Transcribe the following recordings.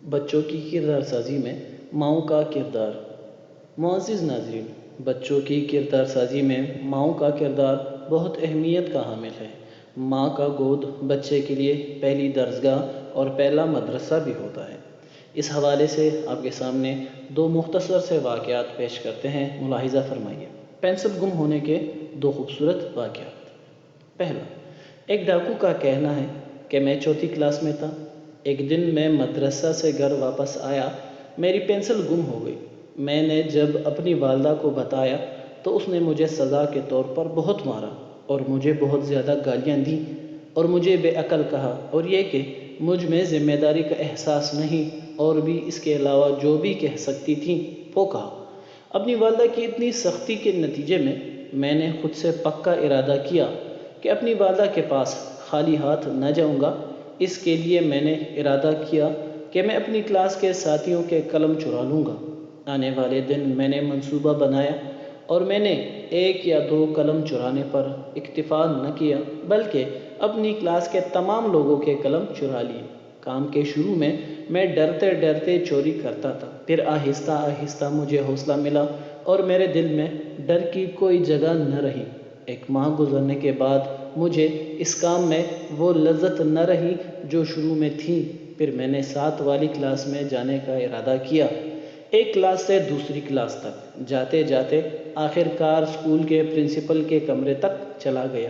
بچوں کی کردار سازی میں ماؤں کا کردار۔ معزز ناظرین، بچوں کی کردار سازی میں ماؤں کا کردار بہت اہمیت کا حامل ہے۔ ماں کا گود بچے کے لیے پہلی درسگاہ اور پہلا مدرسہ بھی ہوتا ہے۔ اس حوالے سے آپ کے سامنے دو مختصر سے واقعات پیش کرتے ہیں، ملاحظہ فرمائیے۔ پینسل گم ہونے کے دو خوبصورت واقعات۔ پہلا، ایک ڈاکو کا کہنا ہے کہ میں چوتھی کلاس میں تھا۔ ایک دن میں مدرسہ سے گھر واپس آیا، میری پینسل گم ہو گئی۔ میں نے جب اپنی والدہ کو بتایا تو اس نے مجھے سزا کے طور پر بہت مارا اور مجھے بہت زیادہ گالیاں دیں اور مجھے بے عقل کہا، اور یہ کہ مجھ میں ذمہ داری کا احساس نہیں، اور بھی اس کے علاوہ جو بھی کہہ سکتی تھیں وہ کہا۔ اپنی والدہ کی اتنی سختی کے نتیجے میں نے خود سے پکا ارادہ کیا کہ اپنی والدہ کے پاس خالی ہاتھ نہ جاؤں گا۔ اس کے لیے میں نے ارادہ کیا کہ میں اپنی کلاس کے ساتھیوں کے قلم چرا لوں گا۔ آنے والے دن میں نے منصوبہ بنایا اور میں نے 1 یا 2 قلم چرانے پر اکتفا نہ کیا، بلکہ اپنی کلاس کے تمام لوگوں کے قلم چرا لیے۔ کام کے شروع میں ڈرتے ڈرتے چوری کرتا تھا، پھر آہستہ آہستہ مجھے حوصلہ ملا اور میرے دل میں ڈر کی کوئی جگہ نہ رہی۔ 1 ماہ گزرنے کے بعد مجھے اس کام میں وہ لذت نہ رہی جو شروع میں تھی۔ پھر میں نے 7 والی کلاس میں جانے کا ارادہ کیا۔ ایک کلاس سے دوسری کلاس تک جاتے جاتے آخر کار اسکول کے پرنسپل کے کمرے تک چلا گیا۔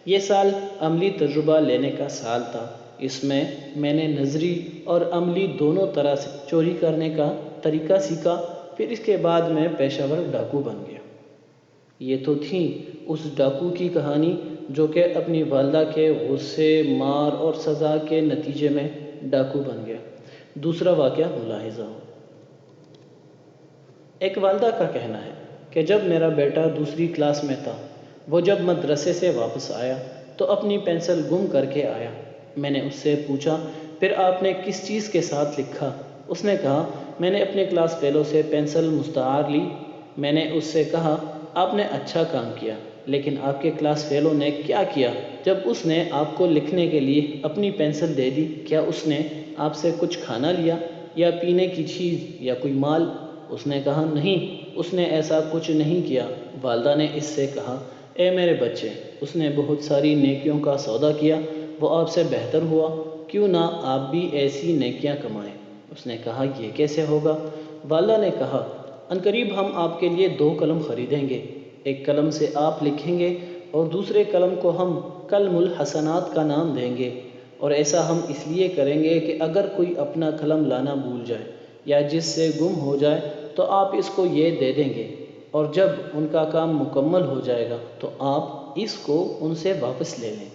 یہ سال عملی تجربہ لینے کا سال تھا۔ اس میں نے نظری اور عملی دونوں طرح سے چوری کرنے کا طریقہ سیکھا۔ پھر اس کے بعد میں پیشہ ور ڈاکو بن گیا۔ یہ تو تھی اس ڈاکو کی کہانی جو کہ اپنی والدہ کے غصے، مار اور سزا کے نتیجے میں ڈاکو بن گیا۔ دوسرا واقعہ ملاحظہ ہو۔ ایک والدہ کا کہنا ہے کہ جب میرا بیٹا دوسری کلاس میں تھا، وہ جب مدرسے سے واپس آیا تو اپنی پینسل گم کر کے آیا۔ میں نے اس سے پوچھا، پھر آپ نے کس چیز کے ساتھ لکھا؟ اس نے کہا، میں نے اپنے کلاس فیلو سے پینسل مستعار لی۔ میں نے اس سے کہا، آپ نے اچھا کام کیا، لیکن آپ کے کلاس فیلو نے کیا کیا جب اس نے آپ کو لکھنے کے لیے اپنی پینسل دے دی؟ کیا اس نے آپ سے کچھ کھانا لیا یا پینے کی چیز یا کوئی مال؟ اس نے کہا، نہیں، اس نے ایسا کچھ نہیں کیا۔ والدہ نے اس سے کہا، اے میرے بچے، اس نے بہت ساری نیکیوں کا سودا کیا، وہ آپ سے بہتر ہوا، کیوں نہ آپ بھی ایسی نیکیاں کمائیں؟ اس نے کہا، یہ کیسے ہوگا؟ والدہ نے کہا، عنقریب ہم آپ کے لیے 2 قلم خریدیں گے۔ ایک قلم سے آپ لکھیں گے اور دوسرے قلم کو ہم قلم الحسنات کا نام دیں گے، اور ایسا ہم اس لیے کریں گے کہ اگر کوئی اپنا قلم لانا بھول جائے یا جس سے گم ہو جائے تو آپ اس کو یہ دے دیں گے، اور جب ان کا کام مکمل ہو جائے گا تو آپ اس کو ان سے واپس لے لیں۔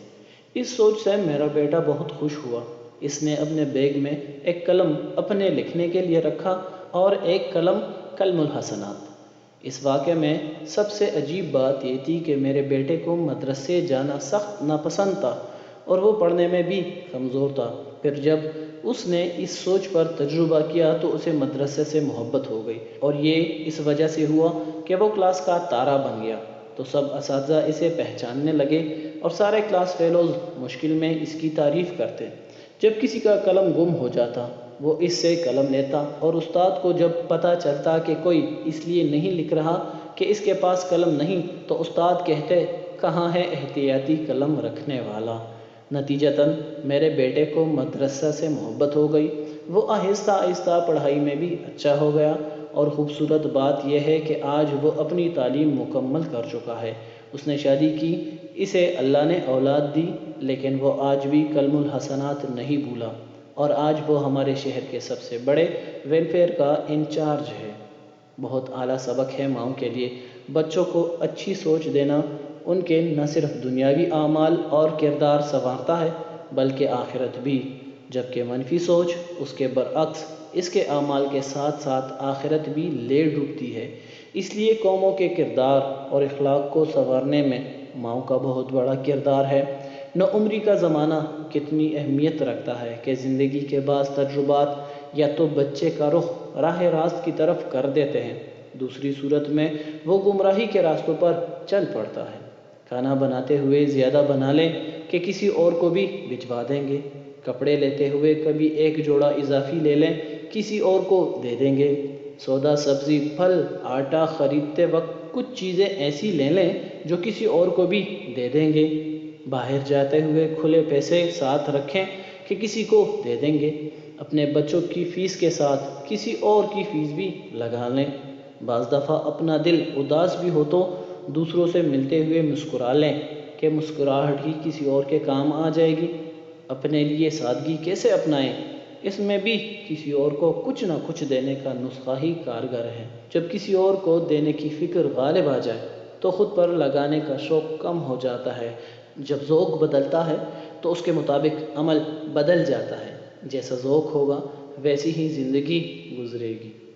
اس سوچ سے میرا بیٹا بہت خوش ہوا۔ اس نے اپنے بیگ میں ایک قلم اپنے لکھنے کے لیے رکھا اور ایک قلم قلم الحسنات۔ اس واقعے میں سب سے عجیب بات یہ تھی کہ میرے بیٹے کو مدرسے جانا سخت ناپسند تھا اور وہ پڑھنے میں بھی کمزور تھا۔ پھر جب اس نے اس سوچ پر تجربہ کیا تو اسے مدرسے سے محبت ہو گئی، اور یہ اس وجہ سے ہوا کہ وہ کلاس کا تارا بن گیا۔ تو سب اساتذہ اسے پہچاننے لگے اور سارے کلاس فیلوز مشکل میں اس کی تعریف کرتے۔ جب کسی کا قلم گم ہو جاتا وہ اس سے قلم لیتا، اور استاد کو جب پتہ چلتا کہ کوئی اس لیے نہیں لکھ رہا کہ اس کے پاس قلم نہیں تو استاد کہتے، کہاں ہے احتیاطی قلم رکھنے والا؟ نتیجتاً میرے بیٹے کو مدرسہ سے محبت ہو گئی۔ وہ آہستہ آہستہ پڑھائی میں بھی اچھا ہو گیا، اور خوبصورت بات یہ ہے کہ آج وہ اپنی تعلیم مکمل کر چکا ہے۔ اس نے شادی کی، اسے اللہ نے اولاد دی، لیکن وہ آج بھی قلم الحسنات نہیں بھولا، اور آج وہ ہمارے شہر کے سب سے بڑے ویلفیئر کا انچارج ہے۔ بہت اعلیٰ سبق ہے ماؤں کے لیے۔ بچوں کو اچھی سوچ دینا ان کے نہ صرف دنیاوی اعمال اور کردار سنوارتا ہے بلکہ آخرت بھی، جبکہ منفی سوچ اس کے برعکس اس کے اعمال کے ساتھ ساتھ آخرت بھی لے ڈوبتی ہے۔ اس لیے قوموں کے کردار اور اخلاق کو سنوارنے میں ماؤں کا بہت بڑا کردار ہے۔ نوعمری کا زمانہ کتنی اہمیت رکھتا ہے کہ زندگی کے بعض تجربات یا تو بچے کا رخ راہ راست کی طرف کر دیتے ہیں، دوسری صورت میں وہ گمراہی کے راستوں پر چل پڑتا ہے۔ کھانا بناتے ہوئے زیادہ بنا لیں کہ کسی اور کو بھی بھجوا دیں گے۔ کپڑے لیتے ہوئے کبھی ایک جوڑا اضافی لے لیں کسی اور کو دے دیں گے۔ سودا، سبزی، پھل، آٹا خریدتے وقت کچھ چیزیں ایسی لے لیں جو کسی اور کو بھی دے دیں گے۔ باہر جاتے ہوئے کھلے پیسے ساتھ رکھیں کہ کسی کو دے دیں گے۔ اپنے بچوں کی فیس کے ساتھ کسی اور کی فیس بھی لگا لیں۔ بعض دفعہ اپنا دل اداس بھی ہو تو دوسروں سے ملتے ہوئے مسکرا لیں کہ مسکراہٹ ہی کسی اور کے کام آ جائے گی۔ اپنے لیے سادگی کیسے اپنائیں؟ اس میں بھی کسی اور کو کچھ نہ کچھ دینے کا نسخہ ہی کارگر ہے۔ جب کسی اور کو دینے کی فکر غالب آ جائے تو خود پر لگانے کا شوق کم ہو جاتا ہے۔ جب ذوق بدلتا ہے تو اس کے مطابق عمل بدل جاتا ہے۔ جیسا ذوق ہوگا ویسی ہی زندگی گزرے گی۔